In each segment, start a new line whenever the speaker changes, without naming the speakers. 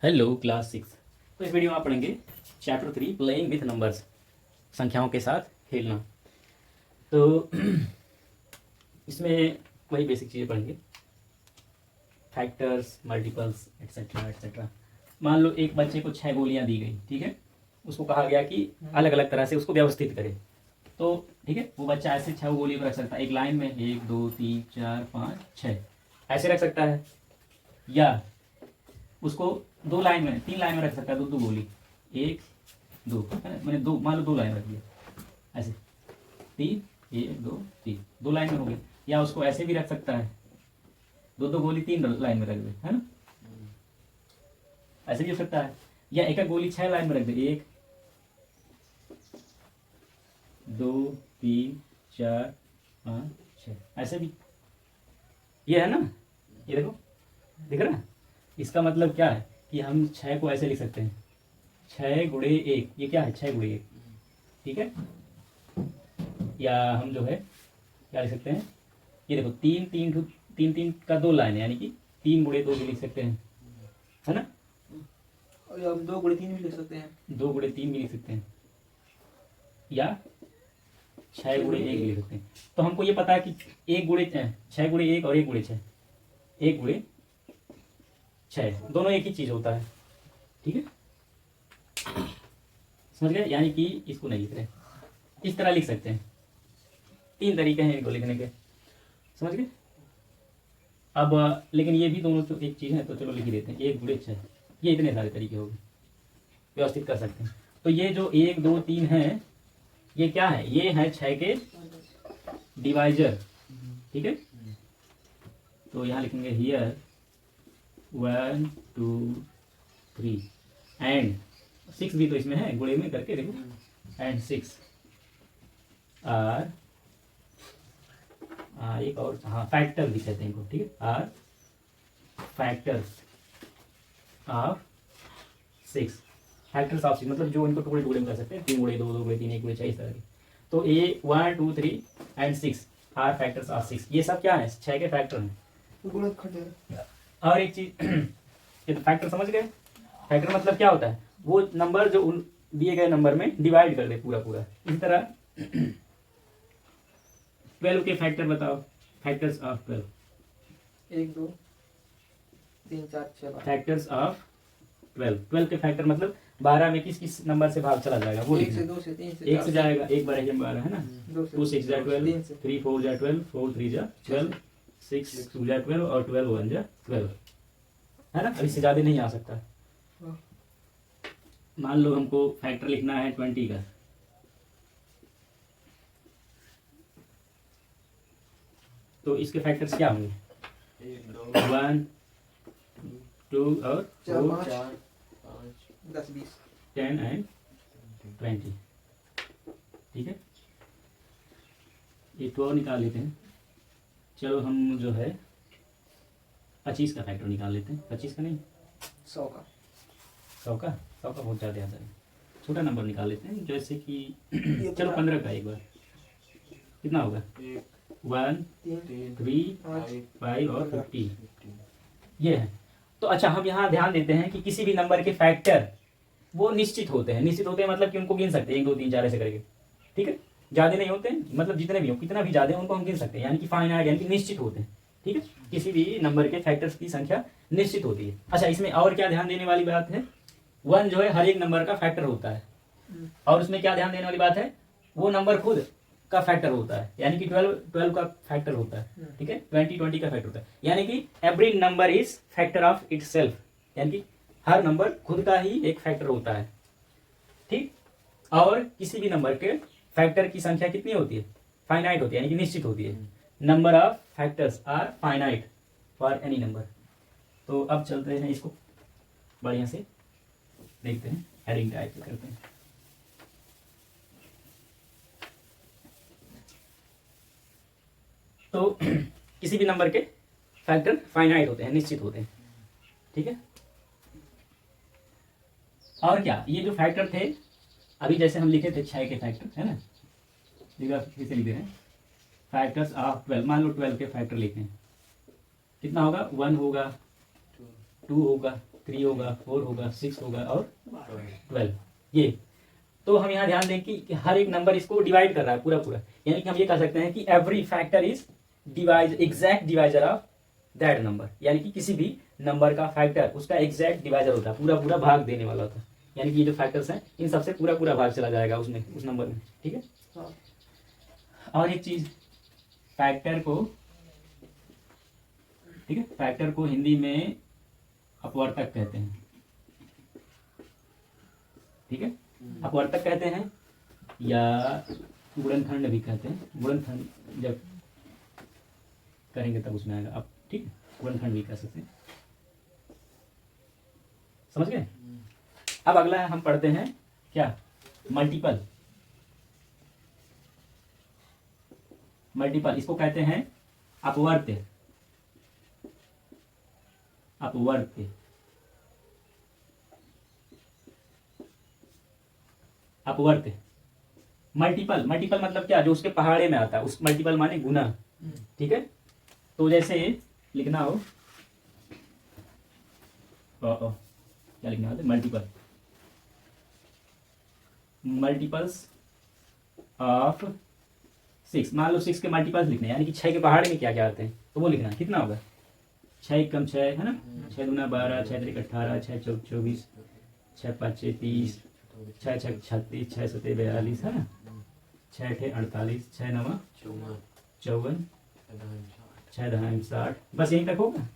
Hello class 6। तो इस video में आप पढ़ेंगे चैप्टर 3 प्लेइंग विथ नंबर्स, संख्याओं के साथ खेलना। तो इसमें वही बेसिक चीज़ें पढ़ेंगे, फैक्टर्स, मल्टीपल्स, एट्सेट्रा एट्सेट्रा। मान लो एक बच्चे को 6 गोलियां दी गई, ठीक है। उसको कहा गया कि अलग अलग तरह से उसको व्यवस्थित करे। तो ठीक है, वो बच्चा ऐसे 6 गोलियों को रख सकता है एक लाइन में, 1 2 3 4 5 6 ऐसे रख सकता है, या उसको 2 लाइन में, 3 लाइन में रख सकता है, दो दो गोली, 1 2 है ना। मैंने दो, मान लो 2 लाइन रख दिया ऐसे, 3 1 2 3, 2 लाइन में हो गए। या उसको ऐसे भी रख सकता है, दो दो गोली 3 लाइन में रख दे, है ना, ऐसे भी हो सकता है। या एक एक गोली 6 लाइन में रख दे, 1 2 3 4 5 6 ऐसे भी। ये है ना, ये देखो, दिख रहा है। इसका मतलब क्या है कि हम 6 को ऐसे लिख सकते हैं, 6 गुणे 1, ये क्या है, 6 गुणे 1, ठीक है। या हम जो है क्या लिख सकते हैं, ये देखो, 3 3 3 3 का 2 लाइन है, यानी कि 3 गुणे 2 भी लिख सकते हैं, है ना।
और हम 2 गुणे 3 भी लिख सकते हैं,
2 गुणे 3 भी लिख सकते हैं, या 6 गुणे 1 भी लिख सकते हैं। तो हमको ये पता है कि 1 गुणे 6 गुणे 1 और 1 गुणे 6, 1 गुणे 6 दोनों एक ही चीज होता है, ठीक है। समझ गए, यानी कि इसको नहीं लिख रहे, इस तरह लिख सकते हैं। 3 तरीके हैं इनको लिखने के, समझ गए। अब लेकिन ये भी दोनों तो एक चीज है, तो चलो लिख ही देते हैं, 1 गुणे 6, ये इतने सारे तरीके हो गए, व्यवस्थित कर सकते हैं। तो ये जो 1 2 3 है, ये क्या है, ये है 6 के डिवाइजर, ठीक है। तो यहाँ लिखेंगे हियर 1 2 3 एंड 6 भी तो इसमें है, गुणे में करके देखो, एंड 6 आर, एक और, हाँ, फैक्टर भी कहते हैं इनको, ठीक है। Are factors of 6, factors of 6 मतलब जो इनको टुकड़े टुकड़े में कर सकते हैं, 3 गुणे 2 2 गुणे 3 1 गुणे 6 इस तरह के। तो ए 1 2 3 एंड 6 आर फैक्टर्स ऑफ 6, ये सब क्या है, 6 के फैक्टर हैं।
गुणक खंड।
और एक चीज ये तो फैक्टर समझ गए। फैक्टर मतलब क्या होता है, वो नंबर जो उन दिए गए नंबर में डिवाइड कर दे पूरा पूरा। इसी तरह 12 के फैक्टर बताओ, फैक्टर्स ऑफ 12,
1 2 3 4 6
फैक्टर्स ऑफ 12 के फैक्टर मतलब 12 में किस किस नंबर से भाग चला जाएगा वो
1 से
लिखना।
2 से 3 से
1 से जाएगा, 1 बार 12 है ना, 2 6 जा 12, 3 4 जा 12, 4 3 जा 12, 6 2 जा 12 और 12 1 जा 12, है ना। अब इससे ज्यादा नहीं आ सकता। मान लो हमको फैक्टर लिखना है 20 का, तो इसके फैक्टर्स क्या होंगे, 1 2 और 4
4 5 10 20
10 एंड 20, ठीक है। एक तो और निकाल लेते हैं, चलो हम जो है 25 का फैक्टर निकाल लेते हैं, 25 का नहीं,
100 का
100 का, 100 का बहुत ज़्यादा आता है। छोटा नंबर निकाल लेते हैं, जैसे कि चलो 15 का, एक बार कितना होगा, 1 3 5 और 50, ये है। तो अच्छा, हम यहाँ ध्यान देते हैं कि किसी भी नंबर के फैक्टर वो निश्चित होते हैं, निश्चित होते हैं मतलब कि उनको गिन सकते हैं, 1 2 3 4 ऐसे करके, ठीक है। ज़्यादा नहीं होते हैं, मतलब जितने भी हो, कितना भी ज़्यादा है उनको हम गिन सकते हैं, यानी कि फाइनाइट, यानी कि निश्चित होते हैं, ठीक है। किसी भी नंबर के फैक्टर्स की संख्या निश्चित होती है। अच्छा, इसमें और क्या ध्यान देने वाली बात है, 1 जो है हर एक नंबर का फैक्टर होता है, और उसमें क्या ध्यान देने वाली बात है, वो नंबर खुद का फैक्टर होता है, यानी कि 12 का फैक्टर होता है, ठीक है। 20 का फैक्टर होता है, यानी कि every number is factor of itself, यानी कि हर नंबर खुद का ही एक फैक्टर होता है, ठीक। और किसी भी नंबर के फैक्टर की संख्या कितनी होती है, फाइनाइट होती है, यानी कि निश्चित होती है। Number of factors are finite for any number. तो अब चलते हैं, इसको बढ़िया से देखते हैं, हेडिंग टाइप करते हैं। तो किसी भी नंबर के फैक्टर फाइनाइट होते हैं, निश्चित होते हैं, ठीक है। और क्या, ये जो फैक्टर थे अभी जैसे हम लिखे थे 6 के फैक्टर, है ना, फिर से लिख दे रहे हैं, फैक्टर्स ऑफ 12, मान लो 12 के फैक्टर लिखे हैं, कितना होगा, 1 होगा, 2 होगा, 3 होगा, 4 होगा, 6 होगा और 12। ये तो हम यहाँ ध्यान दें कि हर एक नंबर इसको डिवाइड कर रहा है पूरा पूरा, यानी कि हम ये कह सकते हैं कि every factor is exact divisor of that number, यानी कि किसी भी नंबर का फैक्टर उसका एग्जैक्ट डिवाइजर होता है, पूरा पूरा भाग देने वाला होता है, यानी कि ये जो फैक्टर्स हैं इन सबसे पूरा पूरा भाग चला जाएगा उसमें, उस नंबर में। ठीक है।
हाँ।
और एक चीज, फैक्टर को, ठीक है, फैक्टर को हिंदी में अपवर्तक कहते हैं। ठीक है, अपवर्तक कहते हैं या गुणनखंड भी कहते हैं। गुणनखंड जब करेंगे तब उसमें आएगा। अब ठीक है, गुणनखंड भी कह सकते हैं। समझ गए। अब अगला हम पढ़ते हैं क्या, मल्टीपल। मल्टीपल इसको कहते हैं अपवर्त्य। अपवर्त्य, अपवर्त्य। मल्टीपल, मल्टीपल मतलब क्या, जो उसके पहाड़े में आता है, उस मल्टीपल माने गुना। ठीक है, तो जैसे लिखना हो क्या लिखना होता है, मल्टीपल, मल्टीपल्स ऑफ 6। मान लो 6 के मल्टीपल्स लिखने, यानी कि 6 के पहाड़े में क्या क्या आते हैं, तो वो लिखना। कितना होगा, 6 कम 6 है ना, 6 दूना 12, 6 त्रिक 18, 6 चौक 24, 6 पाँच 30, 6 छक 36, 6 सते 42 है ना, 6 अठे 48, 6 नवा 54, 6 दहाई 60। बस यहीं तक होगा।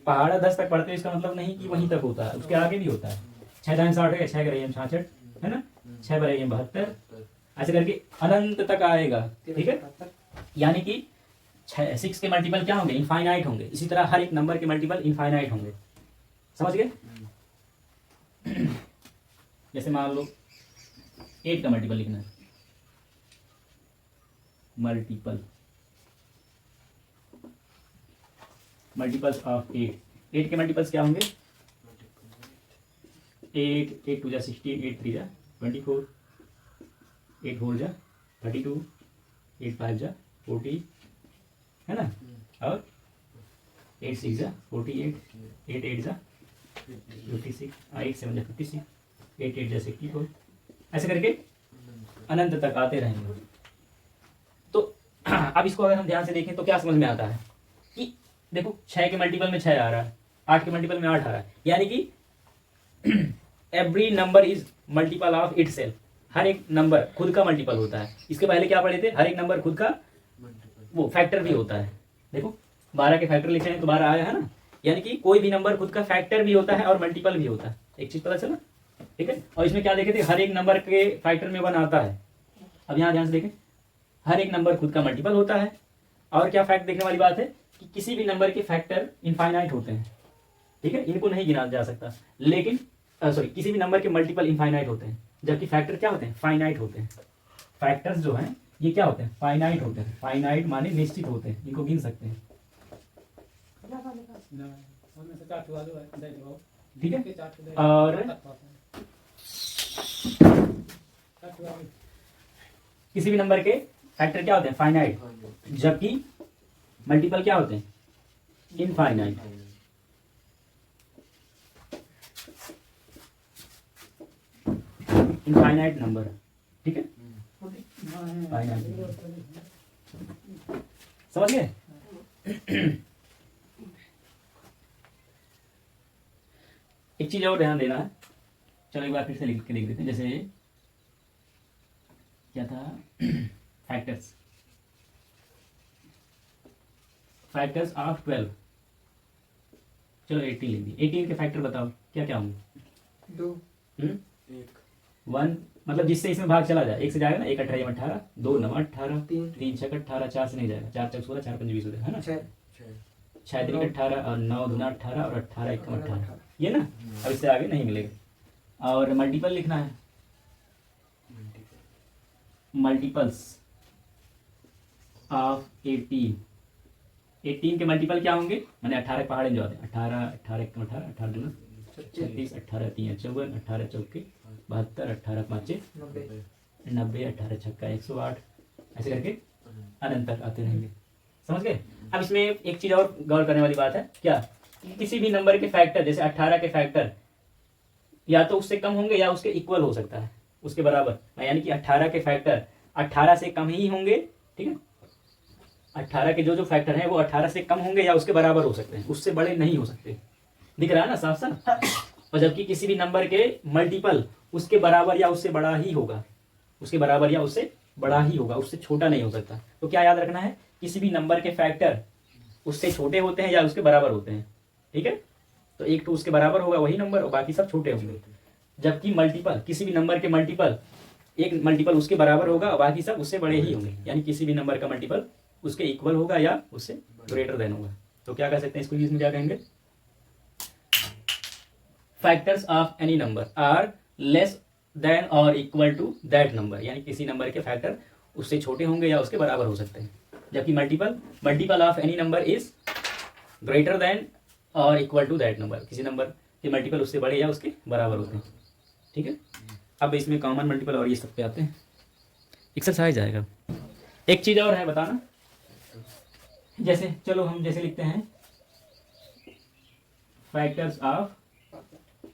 पहाड़ा 10 तक पढ़ते हो इसका मतलब नहीं कि वहीं तक होता है, उसके आगे भी होता है। 6 दहाई 60 है, 6 गरेम 66 है ना, 6 बरेम 72, ऐसे करके अनंत तक आएगा। ठीक है, यानी कि 6 के मल्टीपल क्या होंगे, इनफाइनाइट होंगे। इसी तरह हर एक नंबर के मल्टीपल इनफाइनाइट होंगे। समझ गए। जैसे मान लो 8 का मल्टीपल लिखना है, मल्टीपल, मल्टीपल्स ऑफ 8 के मल्टीपल्स क्या होंगे, 8 2 जा 16, 8 3 जा 24, 8 4 जा 32, 8 5 जा 40 है ना, और 8 6 जा 48, 8 8 जा 56, 8 7 जा 56, 8 8 जा 64, ऐसे करके अनंत तक आते रहेंगे। तो अब इसको अगर हम ध्यान से देखें तो क्या समझ में आता है कि देखो 6 के मल्टीपल में 6 आ रहा है, 8 के मल्टीपल में 8 आ रहा है, यानी कि every number is multiple of itself. हर एक नंबर खुद का मल्टीपल होता है। इसके पहले क्या पढ़े थे, हर एक नंबर खुद का वो फैक्टर भी होता है। देखो 12 के फैक्टर लिखे हैं तो 12 आया है ना, यानी कि कोई भी नंबर खुद का फैक्टर भी होता है और मल्टीपल भी होता है। एक चीज पता चला। ठीक है, और इसमें क्या देखे थे, हर एक नंबर के फैक्टर में 1 आता है। अब यहाँ ध्यान से देखें, हर एक नंबर खुद का मल्टीपल होता है, और क्या फैक्ट देखने वाली बात है कि किसी भी नंबर के फैक्टर इनफाइनाइट होते हैं। ठीक है, इनको नहीं गिना जा सकता, लेकिन सॉरी किसी भी नंबर के मल्टीपल इनफाइनाइट होते हैं, जबकि फैक्टर क्या होते हैं, फाइनाइट होते हैं। फैक्टर्स जो हैं ये क्या होते हैं, फाइनाइट होते हैं। फाइनाइट माने निश्चित होते हैं, इनको गिन सकते हैं। ठीक है, और किसी भी नंबर के फैक्टर क्या होते हैं, फाइनाइट, जबकि मल्टीपल क्या होते हैं, इनफाइनाइट। Infinite number. ठीक है, फाइनाइट, समझ गए। एक चीज और ध्यान देना है, चलो एक बार फिर से लिख के देख देते हैं। जैसे क्या था, फैक्टर्स, फैक्टर्स ऑफ 12। चलो 18 लिख दी। 18 के फैक्टर बताओ क्या क्या होंगे।
2
1 मतलब जिससे इसमें भाग चला जाए, 1 से जाएगा ना, 1 18 18, 2 9 18, 3 6 18, 4 से नहीं जाएगा, 4 6 16, 4 5 20 है ना, 6 3 18 और 9 2 18 और 18 1 18, ये ना। अब इससे आगे नहीं मिलेगा। और मल्टीपल लिखना है, मल्टीपल्स ऑफ 18। 18 के मल्टीपल क्या होंगे, मैंने 18 पहाड़े जो आते हैं, 18 18 1 18, 18 2 36, 18 3 54, 18 चौके 72, 18 5 90, 18 छक्का 108, ऐसे करके अनंत तक आते रहेंगे। समझ गए। अब इसमें एक चीज और गौर करने वाली बात है, क्या किसी भी नंबर के फैक्टर, जैसे 18 के फैक्टर या तो उससे कम होंगे या उसके इक्वल हो सकता है, उसके बराबर, यानी कि 18 के फैक्टर 18 से कम ही होंगे, ठीक है। 18 के जो जो फैक्टर हैं वो 18 से कम होंगे या उसके बराबर हो सकते हैं, उससे बड़े नहीं हो सकते। दिख रहा है ना साफ साफ। और जबकि किसी भी नंबर के मल्टीपल उसके बराबर या उससे बड़ा ही होगा, उसके बराबर या उससे बड़ा ही होगा, उससे छोटा नहीं हो सकता। तो क्या याद रखना है, किसी भी नंबर के फैक्टर उससे छोटे होते हैं या उसके बराबर होते हैं, ठीक है। तो एक तो उसके बराबर होगा वही नंबर और बाकी सब छोटे होंगे। जबकि मल्टीपल, किसी भी नंबर के मल्टीपल, एक मल्टीपल उसके बराबर होगा और बाकी सब उससे बड़े ही होंगे, यानी किसी भी नंबर का मल्टीपल उसके इक्वल होगा या उससे ग्रेटर देन होगा। तो क्या कह सकते हैं इसको इंग्लिश में, क्या कहेंगे, factors of any number are less than और इक्वल टू दैट नंबर, यानी किसी नंबर के फैक्टर उससे छोटे होंगे या उसके बराबर हो सकते हैं। जबकि multiple of any number is greater than और इक्वल टू दैट नंबर, किसी नंबर के मल्टीपल उससे बड़े या उसके बराबर होते हैं, ठीक है। अब इसमें कॉमन मल्टीपल और ये सब पे आते हैं, एक्सरसाइज आएगा। एक चीज़ और है बताना, जैसे चलो हम जैसे लिखते हैं फैक्टर्स ऑफ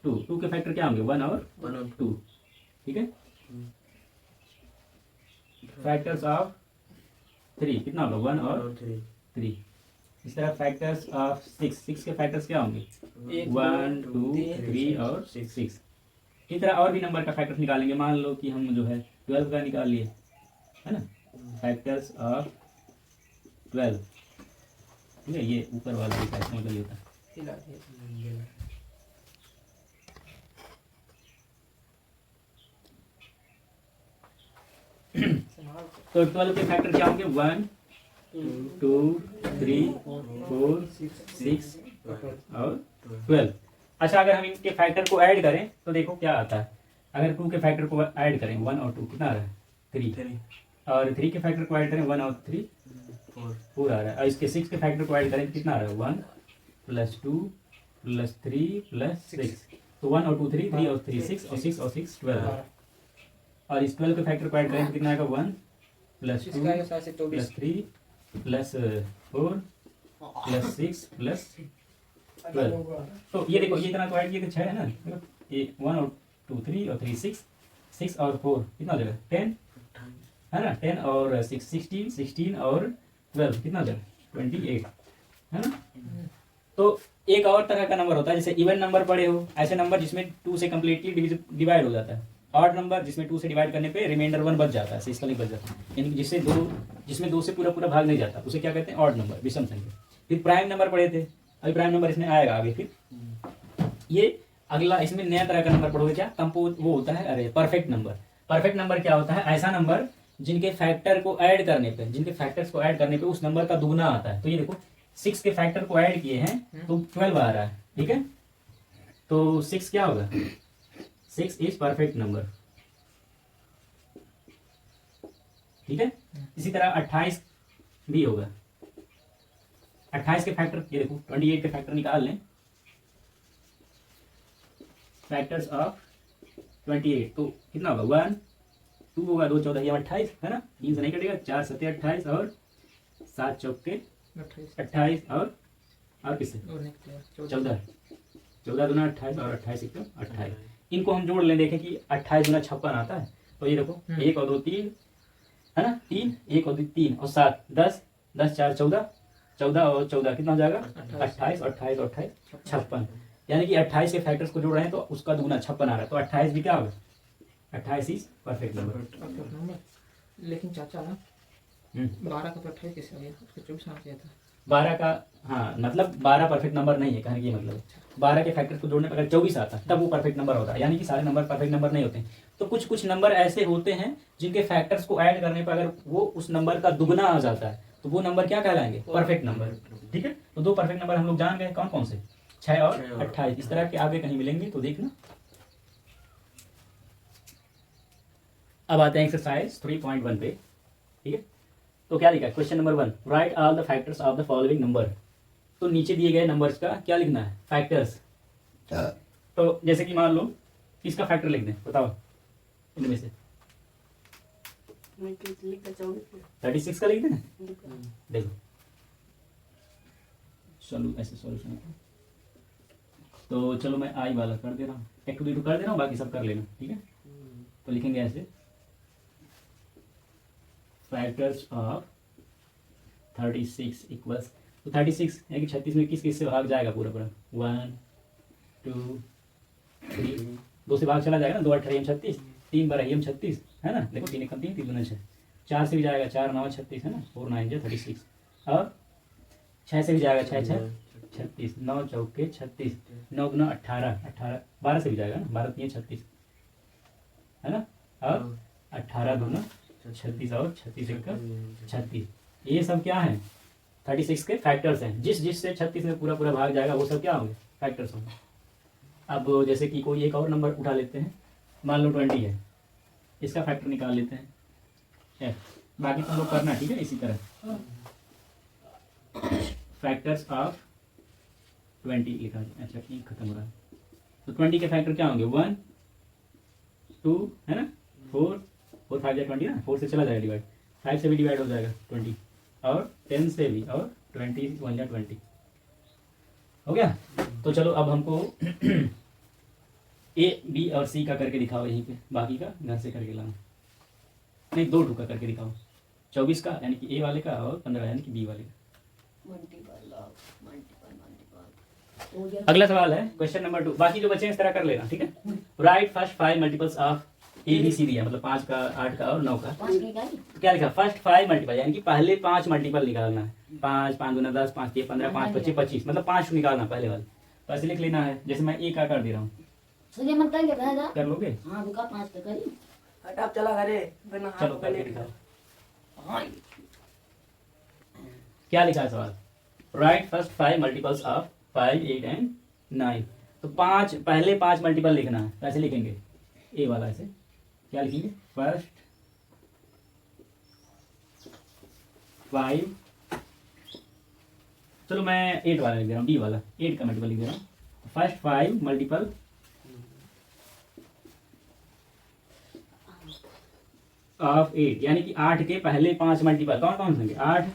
2 के फैक्टर क्या होंगे, 1 और 2, ठीक है। फैक्टर्स ऑफ 3 कितना होगा, 1 और 3। इस तरह फैक्टर्स ऑफ 6 के फैक्टर्स क्या होंगे, 1 2 3 और 6। इस तरह और भी नंबर का फैक्टर्स निकालेंगे। मान लो कि हम जो है 12 का निकाल लिए, है ना, फैक्टर्स ऑफ 12, ठीक है। ये ऊपर वाला भी फैक्टर मतलब ये होता है। तो 12 के फैक्टर क्या होंगे, 1 2 3 4 6 और 12। अच्छा, अगर हम इनके फैक्टर को ऐड करें तो देखो क्या आता है। अगर 2 के फैक्टर को ऐड करें, 1 और 2 कितना आ रहा है, 3, और 3 के फैक्टर को ऐड करें 1 और 3 4 आ रहा है। और इसके 6 के फैक्टर को ऐड करें कितना आ रहा है, 1 + 2 + 3 + 6। तो 1 और 2 3, 3 और 3 6, और 6 और 6 12। और इस 12 के फैक्टर को ऐड करें तो कितना आएगा, 1 + 2 + 3 + 4 + 6 + 12। तो ये देखो, ये इतना तो ऐड किए थे 6 है ना, ये 1 और 2 3 और 3 6 और 4 कितना हो जाएगा, 10 है ना, 10 और 6 16 और 12 कितना हो जाएगा, 28 है ना। तो एक और तरह का नंबर होता है, जैसे इवन नंबर पड़े हो, ऐसे नंबर जिसमें 2 से कम्प्लीटली डिवाइड हो जाता है। ऑड नंबर जिसमें 2 से डिवाइड करने पे रिमाइंडर 1 बच जाता है, शेष नहीं बच जाता, यानी कि जिसमें 2 से पूरा भाग नहीं जाता, उसे क्या कहते हैं, ऑड नंबर, विषम संख्या। फिर प्राइम नंबर पढ़े थे, अभी प्राइम नंबर इसमें आएगा आगे। फिर ये अगला, इसमें नया तरह का नंबर पढ़ोगे, क्या कंपोज, वो होता है, अरे परफेक्ट नंबर। परफेक्ट नंबर क्या होता है, ऐसा नंबर जिनके फैक्टर्स को ऐड करने पे उस नंबर का दुगना आता है। तो ये देखो 6 के फैक्टर को ऐड किए हैं तो 12 आ रहा है, ठीक है। तो 6 क्या होगा, 6 इज परफेक्ट नंबर, ठीक है। इसी तरह 28 भी होगा। 28 के फैक्टर, ये देखो 28 के फैक्टर निकाल लें, फैक्टर्स ऑफ 28 तो कितना होगा, 1 2 होगा, 2 14, ये 28 है ना, 3 से नहीं कटेगा, 4 7 28 और 7 चौके 28 और किससे 14 दूना 28 और 28 एकदम 28। इनको हम जोड़ लें, देखें कि 28 दूना 56 आता है। तो ये देखो 1 और 2 3 है ना, 3 1 और 2 3 और 7 10 10 4 14 14 और 14 कितना हो जाएगा, 28 और 28 और 28 56। यानी कि 28 के फैक्टर्स को जोड़ रहे हैं तो उसका दुगना 56 आ रहा है। तो 28 भी क्या होगा, 28 इज परफेक्ट नंबर।
लेकिन चाचा ना 12 का 28 कैसे आ गया, उसके 24 आना चाहिए था।
12 का, हाँ मतलब 12 परफेक्ट नंबर नहीं है, कहने की मतलब 12 के फैक्टर्स को जोड़ने पर अगर 24 आता तब वो परफेक्ट नंबर होता है। यानी कि सारे नंबर परफेक्ट नंबर नहीं होते। तो कुछ नंबर ऐसे होते हैं जिनके फैक्टर्स को ऐड करने पर अगर वो उस नंबर का दुगना आ जाता है तो वो नंबर क्या कहलाएंगे, परफेक्ट नंबर, ठीक है। तो 2 परफेक्ट नंबर हम लोग जान गए, कौन कौन से, 6 और 28। इस तरह के आगे कहीं मिलेंगे तो देखना। अब आते हैं एक्सरसाइज 3.1 पे, ठीक है। तो क्या लिखा है, question number 1, right all the factors of the following number. तो नीचे दिए गए नंबर्स का क्या लिखना है, फैक्टर्स। तो जैसे कि मान लो किसका फैक्टर लिख दें, बताओ इनमें से 36 का लिख दें। देखो चलो ऐसे सॉल्यूशन तो चलो मैं आई वाला कर दे रहा हूँ, एक टू बी टू कर दे रहा हूँ, बाकी सब कर लेना, ठीक है। तो लिखेंगे ऐसे, फैक्टर्स ऑफ 36 इक्वल्स, तो 36 है कि 36 में किस किस से भाग जाएगा पूरा पूरा, 1 2 3, 2 से भाग चला जाएगा ना, 2 8 36, 3 12 36 है ना, देखो 3 एकम 3 3 दूना 6, 4 से भी जाएगा 4 9 36 है ना, 4 9 जो 36, और 6 से भी जाएगा 6 6 36, 9 चौके 36, 9 गुना 18 18, 12 से भी जाएगा ना, 12 3 36 है ना, और 18 गुना 36 और 36 एक 36, ये सब क्या है 36 के फैक्टर्स हैं, जिस जिस से 36 में पूरा पूरा भाग जाएगा वो सब क्या होंगे, फैक्टर्स होंगे। अब जैसे कि कोई एक और नंबर उठा लेते हैं, मान लो 20 है, इसका फैक्टर निकाल लेते हैं f, बाकी तुम लोग करना, ठीक है। इसी तरह फैक्टर्स ऑफ 20, अच्छा ठीक खत्म हो रहा है, तो 20 के फैक्टर क्या होंगे, 1 2 है ना, 4 4 5 20 ना, 4 से चला जाएगा डिवाइड, 5 से भी डिवाइड हो जाएगा 20, और 10 से भी, और 20 1 20 हो गया। तो चलो अब हमको ए बी और सी का करके दिखाओ यहीं पे, बाकी का घर से करके लाना, नहीं 2 टूका करके दिखाओ, 24 का यानी कि ए वाले का, और 15 यानी कि बी वाले का। अगला सवाल है क्वेश्चन नंबर 2, बाकी जो बच्चे हैं इस तरह कर लेना, ठीक है। Write first 5 multiples of A B C दिया, मतलब 5 का 8 का और 9 का, तो क्या लिखा, फर्स्ट 5 मल्टीपल यानी कि पहले 5 मल्टीपल निकालना है, 5 5 दूना 10, 5 3 15, 5 25 25, मतलब 5 निकालना पहले वाले, तो ऐसे लिख लेना है, जैसे मैं ए का कर दे रहा हूँ, कर लोगे,
हटाप चला घरे बिना हाथ
चलो करके दिखाओ। क्या लिखा है सवाल, right first 5 multiples of 5 8 and 9, तो 5 पहले 5 मल्टीपल लिखना है, तो ऐसे लिखेंगे ए वाला, ऐसे क्या लिखेंगे, फर्स्ट 5, चलो मैं 8 वाला लिख दे रहा हूँ, डी वाला 8 का मल्टीपल लिख दे रहा हूँ, फर्स्ट 5 मल्टीपल ऑफ 8 यानी कि 8 के पहले 5 मल्टीपल कौन कौन से होंगे, 8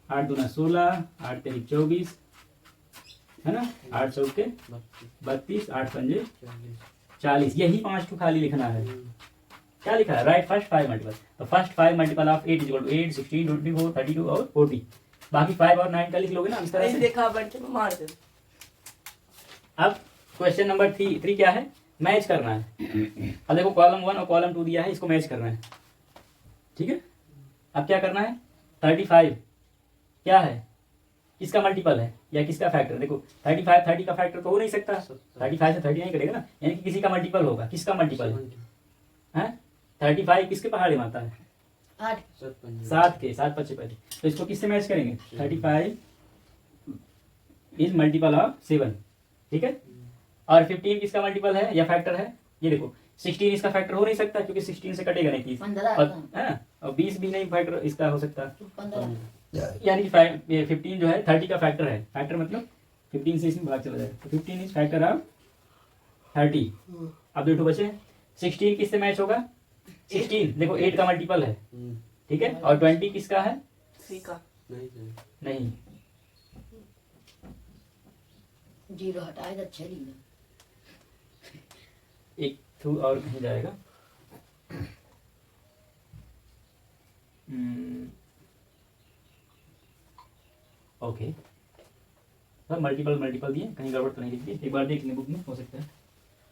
8 दूना 16, 8 तेरी 24 है ना, 8 चौके 32, 8 पंजे 40, यही 5 टू खाली लिखना है। क्या लिखा है, राइट फर्स्ट 5 मल्टीपल, तो first 5 multiple of 8 equal to 8 16 24 32 और 40, बाकी 5 और 9 का लिख लोगे ना इस तरह से।
देखा बच्चे को मार दे।
अब क्वेश्चन नंबर 3 क्या है, मैच करना है। अब देखो कॉलम 1 और कॉलम 2 दिया है, इसको मैच करना है, ठीक है। अब क्या करना है, 35 क्या है, किसका मल्टीपल है या किसका फैक्टर, देखो 35 30 का फैक्टर तो हो नहीं सकता, 35 से 30 नहीं करेगा ना, यानी कि किसी का मल्टीपल होगा, किसका मल्टीपल है 35 किसके पहाड़े में आता है, 7 के, 7 5 5, तो इसको किससे मैच करेंगे, 35 इज मल्टीपल ऑफ 7, ठीक है। और 15 किसका मल्टीपल है या फैक्टर है, ये देखो 16 इसका फैक्टर हो नहीं सकता क्योंकि 16 से कटेगा नहीं 30, और 20 भी नहीं फैक्टर इसका हो सकता, यानी कि 15 जो है 30 का फैक्टर है, फैक्टर मतलब 15 से इसमें भाग चला जाएगा, तो 15 इज फैक्टर ऑफ 30। अब देखो बचे 16 किससे मैच होगा, 16 देखो 8 का मल्टीपल है, ठीक है, और 20 किसका है,
सी का
नहीं,
जीरो हटाए तो अच्छा नहीं है।
एक थ्रू और कहीं जाएगा, ओके, सर मल्टीपल मल्टीपल दिए, कहीं गड़बड़ तो नहीं लिख दी, एक बार देख लें बुक में, हो सकता है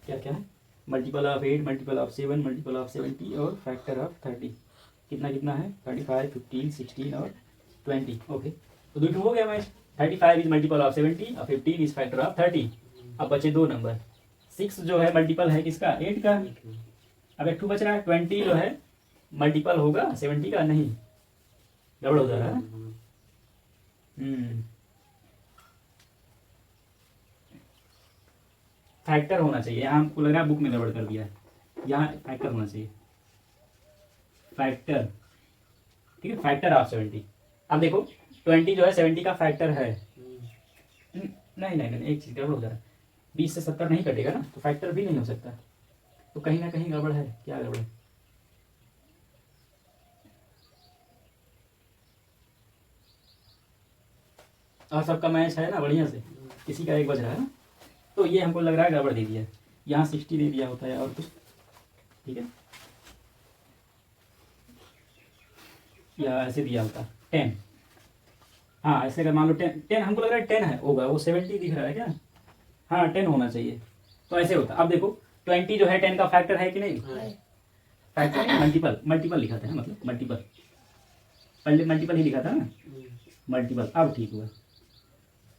क्या क्या है, multiple of 8 multiple of 7 multiple of 70 और फैक्टर ऑफ 30, कितना कितना है 35 15 16 और 20, ओके, तो दो हो गया मैच, 35 इज मल्टीपल ऑफ 70 और 15 इज फैक्टर ऑफ 30। अब बचे 2 नंबर, 6 जो है मल्टीपल है किसका, 8 का, अब एक 2 बच रहा है, 20 जो है मल्टीपल होगा 70 का, नहीं गड़बड़ हो जा रहा है, फैक्टर होना चाहिए, यहाँ हमको लग रहा है बुक में गड़बड़ कर दिया है, यहाँ फैक्टर होना चाहिए, फैक्टर, ठीक है, फैक्टर ऑफ 70। अब देखो 20 जो है 70 का फैक्टर है, नहीं नहीं नहीं, एक चीज गड़बड़ हो जा रहा है, 20 से 70 नहीं कटेगा ना, तो फैक्टर भी नहीं हो सकता, तो कहीं ना कहीं गड़बड़ है, क्या गड़बड़ है, और सबका मैच है ना बढ़िया से, किसी का एक बज रहा है ना, तो ये हमको लग रहा है गड़बड़ दे दिया, यहाँ 60 दे दिया होता है और कुछ, ठीक है, या ऐसे दिया होता 10। हाँ ऐसे अगर मान लो 10 हमको लग रहा है 10 है होगा, वो 70 दिख रहा है क्या? हाँ 10 होना चाहिए, तो ऐसे होता। अब देखो 20 जो है 10 का फैक्टर है कि नहीं? फैक्टर नहीं, मल्टीपल लिखा था ना, मतलब मल्टीपल, पहले मल्टीपल ही लिखा था ना, मल्टीपल। अब ठीक हुआ,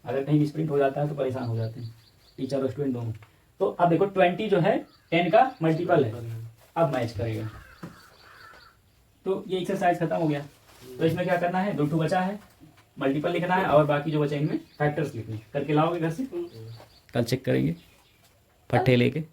अगर कहीं मिसप्रिंट हो जाता है तो परेशान हो जाते हैं टीचर और स्टूडेंट दोनों। तो अब देखो 20 जो है 10 का मल्टीपल है, अब मैच करेगा। तो ये एक्सरसाइज खत्म हो गया। तो इसमें क्या करना है, 2 बचा है, मल्टीपल लिखना है और बाकी जो बचे इनमें फैक्टर्स लिखने। करके लाओगे घर से, कल चेक करेंगे फट्टे लेके।